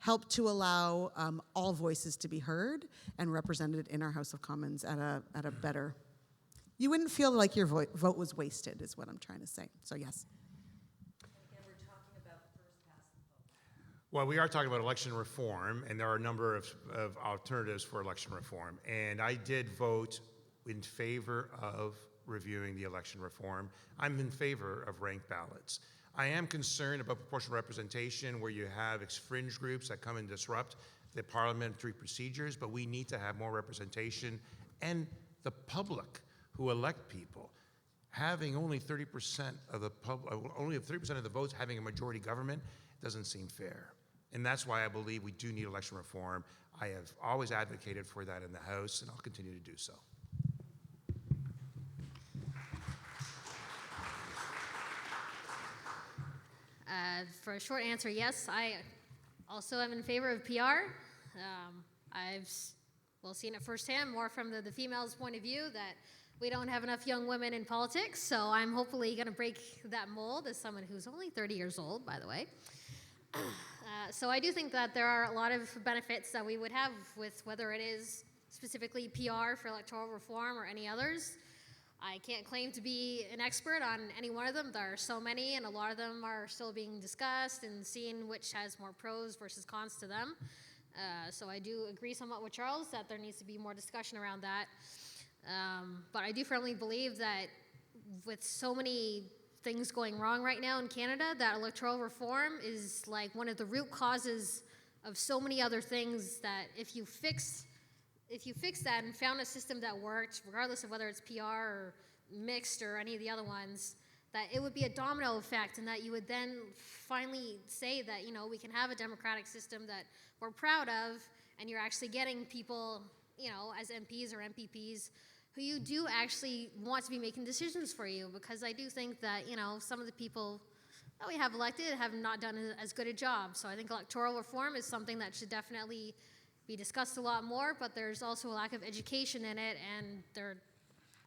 help to allow all voices to be heard and represented in our House of Commons at a better. You wouldn't feel like your vote was wasted, is what I'm trying to say. So yes. Again, we're talking about first past the post. Well, we are talking about election reform, and there are a number of alternatives for election reform. And I did vote in favor of reviewing the election reform. I'm in favor of ranked ballots. I am concerned about proportional representation where you have fringe groups that come and disrupt the parliamentary procedures, but we need to have more representation. And the public who elect people, having only 30% of the only 30% of the votes having a majority government doesn't seem fair. And that's why I believe we do need election reform. I have always advocated for that in the House, and I'll continue to do so. For a short answer, yes, I also am in favor of PR. I've seen it firsthand, more from the female's point of view, that we don't have enough young women in politics, so I'm hopefully going to break that mold as someone who's only 30 years old, by the way. So I do think that there are a lot of benefits that we would have with whether it is specifically PR for electoral reform or any others. I can't claim to be an expert on any one of them. There are so many, and a lot of them are still being discussed and seeing which has more pros versus cons to them. So I do agree somewhat with Charles that there needs to be more discussion around that. But I do firmly believe that with so many things going wrong right now in Canada, that electoral reform is like one of the root causes of so many other things that if you fix that and found a system that worked, regardless of whether it's PR or mixed or any of the other ones, that it would be a domino effect, and that you would then finally say that, you know, we can have a democratic system that we're proud of, and you're actually getting people, you know, as MPs or MPPs who you do actually want to be making decisions for you, because I do think that, you know, some of the people that we have elected have not done as good a job. So I think electoral reform is something that should definitely be discussed a lot more, but there's also a lack of education in it, and there,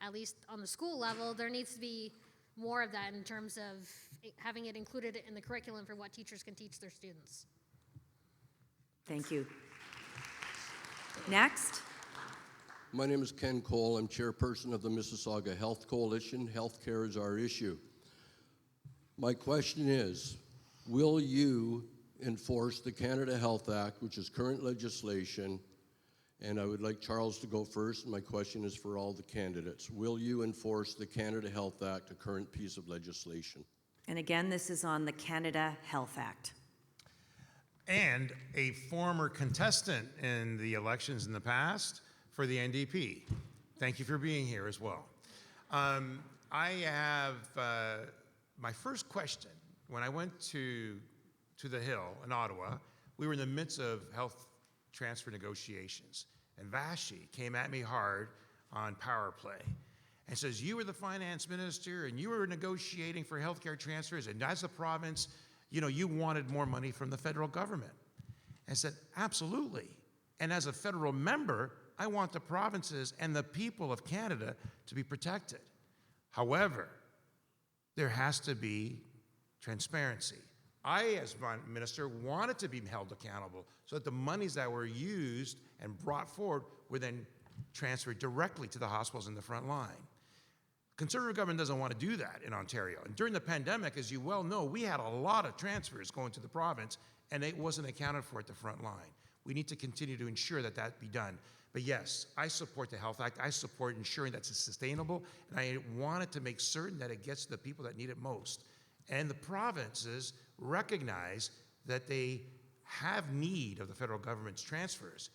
at least on the school level, there needs to be more of that in terms of having it included in the curriculum for what teachers can teach their students. Thank you. Next. My name is Ken Cole. I'm chairperson of the Mississauga Health Coalition. Healthcare is our issue. My question is, will you enforce the Canada Health Act, which is current legislation? And I would like Charles to go first. My question is for all the candidates. Will you enforce the Canada Health Act, a current piece of legislation? And again, this is on the Canada Health Act. And a former contestant in the elections in the past for the NDP. Thank you for being here as well. I have my first question. When I went to the Hill in Ottawa, we were in the midst of health transfer negotiations, and Vashi came at me hard on power play and says, you were the finance minister and you were negotiating for healthcare transfers, and as a province, you know, you wanted more money from the federal government. And I said, absolutely. And as a federal member, I want the provinces and the people of Canada to be protected. However, there has to be transparency. I, as minister, wanted to be held accountable so that the monies that were used and brought forward were then transferred directly to the hospitals in the front line. Conservative government doesn't want to do that in Ontario. And during the pandemic, as you well know, we had a lot of transfers going to the province, and it wasn't accounted for at the front line. We need to continue to ensure that that be done. But yes, I support the Health Act. I support ensuring that it's sustainable, and I wanted to make certain that it gets to the people that need it most. And the provinces recognize that they have need of the federal government's transfers.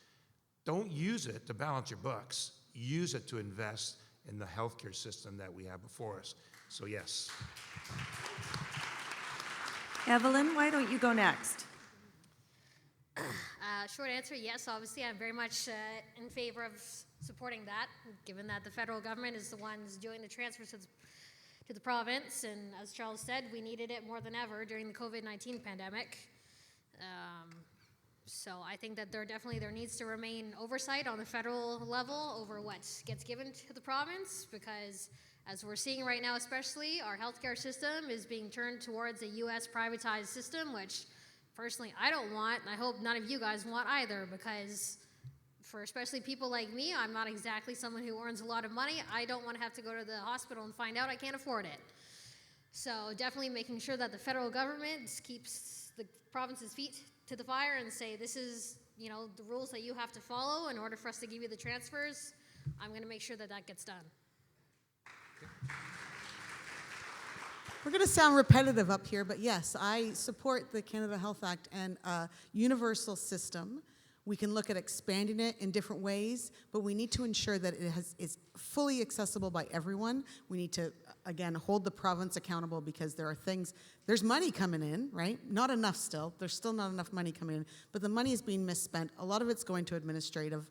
Don't use it to balance your books. Use it to invest in the healthcare system that we have before us. So yes. Evelyn, why don't you go next? Short answer, yes. Obviously, I'm very much in favor of supporting that, given that the federal government is the ones doing the transfers to the province. And as Charles said, we needed it more than ever during the COVID-19 pandemic. So I think that there needs to remain oversight on the federal level over what gets given to the province, because as we're seeing right now especially, our healthcare system is being turned towards a U.S. privatized system, which personally, I don't want, and I hope none of you guys want either, because for especially people like me, I'm not exactly someone who earns a lot of money. I don't want to have to go to the hospital and find out I can't afford it. So definitely making sure that the federal government keeps the province's feet to the fire and say, this is, you know, the rules that you have to follow in order for us to give you the transfers. I'm going to make sure that that gets done. We're going to sound repetitive up here, but yes, I support the Canada Health Act and a universal system. We can look at expanding it in different ways, but we need to ensure that is fully accessible by everyone. We need to, again, hold the province accountable, because there are things, there's money coming in, right? Not enough still. There's still not enough money coming in, but the money is being misspent. A lot of it's going to administrative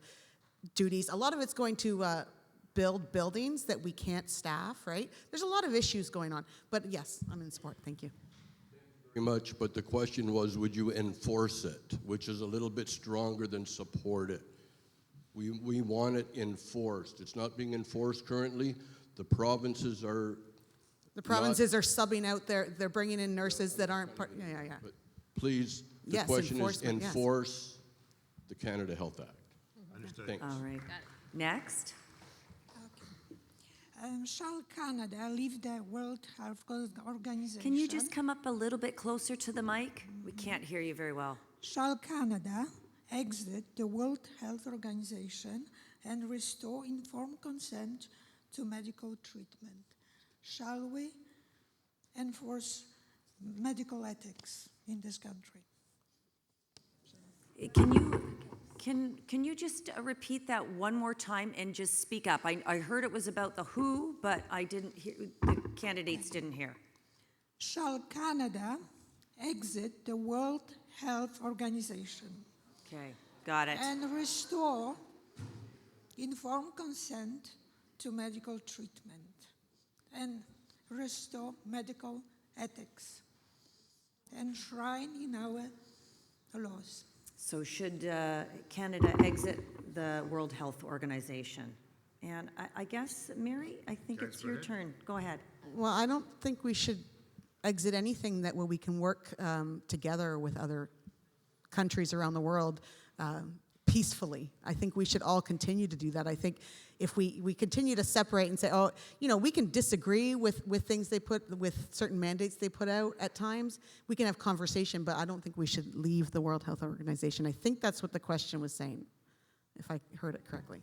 duties. A lot of it's going to build buildings that we can't staff, right? There's a lot of issues going on. But yes, I'm in support. Thank you. Very much, but the question was, would you enforce it, which is a little bit stronger than support it. We want it enforced. It's not being enforced currently. The provinces are are subbing out, they're bringing in nurses that aren't part, yeah. But please, the Yes, question is enforcement, yes. enforce the Canada Health Act. Understood. Thanks. All right. Got it. Next. Shall Canada leave the World Health Organization? Can you just come up a little bit closer to the mic? We can't hear you very well. Shall Canada exit the World Health Organization and restore informed consent to medical treatment? Shall we enforce medical ethics in this country? Can you just repeat that one more time and just speak up? I heard it was about the who, but I didn't hear, the candidates didn't hear. Shall Canada exit the World Health Organization Okay, got it. and restore informed consent to medical treatment and restore medical ethics enshrined in our laws? So should Canada exit the World Health Organization? And I guess, Mary, I think it's your turn. Go ahead. Well, I don't think we should exit anything that where we can work together with other countries around the world peacefully. I think we should all continue to do that. I think if we continue to separate and say, oh, you know, we can disagree with things they put, with certain mandates they put out at times, we can have conversation, but I don't think we should leave the World Health Organization. I think that's what the question was saying, if I heard it correctly.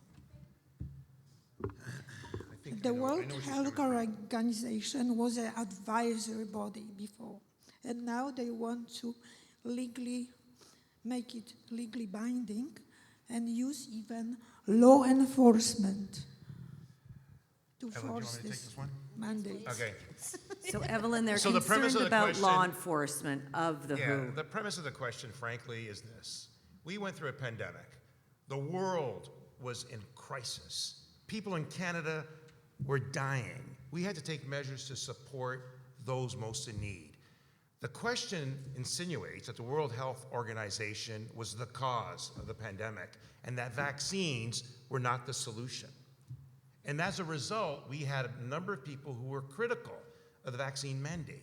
The World Health Organization was an advisory body before, and now they want to legally make it legally binding and use even law enforcement to Ellen, do you want force me to take this this one? mandate. Okay. So Evelyn, they're So the premise concerned of the about law question- enforcement of the Yeah, who. the premise of the question, frankly, is this. We went through a pandemic. The world was in crisis. People in Canada were dying. We had to take measures to support those most in need. The question insinuates that the World Health Organization was the cause of the pandemic and that vaccines were not the solution. And as a result, we had a number of people who were critical of the vaccine mandate.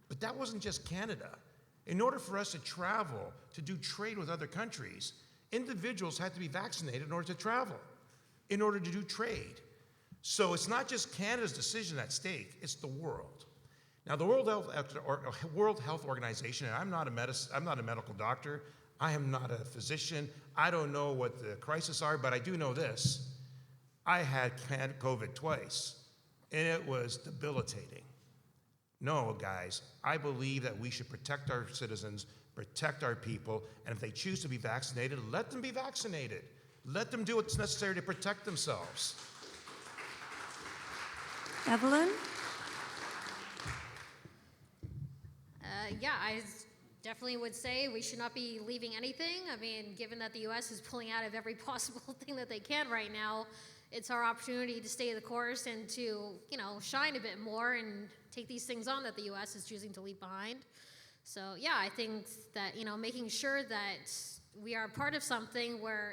But that wasn't just Canada. In order for us to travel, to do trade with other countries, individuals had to be vaccinated in order to travel, in order to do trade. So it's not just Canada's decision at stake, it's the world. Now, the World Health Organization, and I'm not a medical doctor, I am not a physician, I don't know what the crises are, but I do know this. I had COVID twice, and it was debilitating. No, guys, I believe that we should protect our citizens, protect our people, and if they choose to be vaccinated, let them be vaccinated. Let them do what's necessary to protect themselves. Evelyn? Yeah, I definitely would say we should not be leaving anything. I mean, given that the U.S. is pulling out of every possible thing that they can right now, it's our opportunity to stay the course and to, you know, shine a bit more and take these things on that the U.S. is choosing to leave behind. So, yeah, I think that, you know, making sure that we are part of something where